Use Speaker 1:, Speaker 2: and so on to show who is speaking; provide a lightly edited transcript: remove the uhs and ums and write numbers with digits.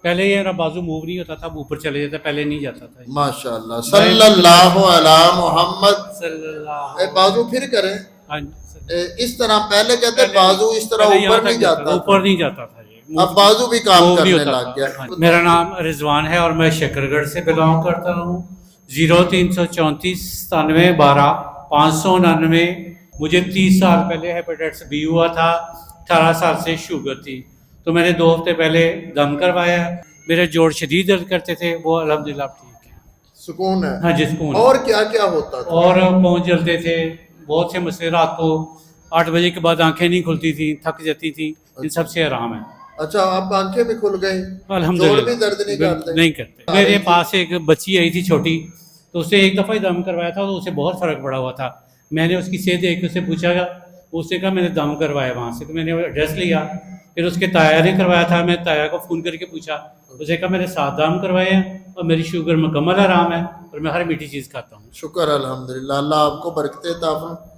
Speaker 1: پہلے یہ میرا بازو موو نہیں ہوتا تھا، اب اوپر چلے جاتا، پہلے نہیں جاتا تھا.
Speaker 2: ماشاءاللہ صلی اللہ علی محمد.
Speaker 1: صلی اللہ
Speaker 2: بازو پھر کریں.
Speaker 1: ہاں جی.
Speaker 2: اس طرح پہلے کہتے بازو اس طرح اوپر نہیں جاتا،
Speaker 1: اوپر نہیں جاتا تھا.
Speaker 2: اب بازو بھی کام کرنے لگ گیا.
Speaker 1: میرا نام رضوان ہے اور میں شکر گڑھ سے بلانگ کرتا ہوں. 0334 97 12 599. مجھے 30 سال پہلے ہیپیٹائٹس بی ہوا تھا، 18 سال سے شوگر تھی، تو میں نے 2 ہفتے پہلے دم کروایا. میرے جوڑ شدید درد کرتے تھے، وہ الحمدللہ ٹھیک ہے،
Speaker 2: سکون ہے.
Speaker 1: ہاں جی سکون.
Speaker 2: اور کیا کیا ہوتا تھا؟
Speaker 1: اور پہنچ جلتے تھے، بہت سے مسئلے، رات کو 8 بجے کے بعد آنکھیں نہیں کھلتی تھیں، تھک جاتی تھیں، ان سب سے آرام ہے.
Speaker 2: اچھا اب آنکھیں بھی کھل گئی،
Speaker 1: الحمدللہ.
Speaker 2: جوڑ بھی درد نہیں کرتے؟
Speaker 1: نہیں کرتے. میرے پاس ایک بچی آئی تھی چھوٹی، تو اسے ایک دفعہ ہی دم کروایا تھا، تو اسے بہت فرق پڑا ہوا تھا. میں نے اس کی صحت دیکھ کے اس سے پوچھا گا، اس نے کہا میں نے دم کروایا وہاں سے، تو میں نے ایڈریس لیا. پھر اس کے تایا نے کروایا تھا، میں تایا کو فون کر کے پوچھا، اسے کہا میں نے 7 دم کروائے ہیں اور میری شوگر مکمل آرام ہے اور میں ہر میٹھی چیز کھاتا ہوں.
Speaker 2: شکر الحمدللہ. اللہ آپ کو برکتیں عطا فرمائے.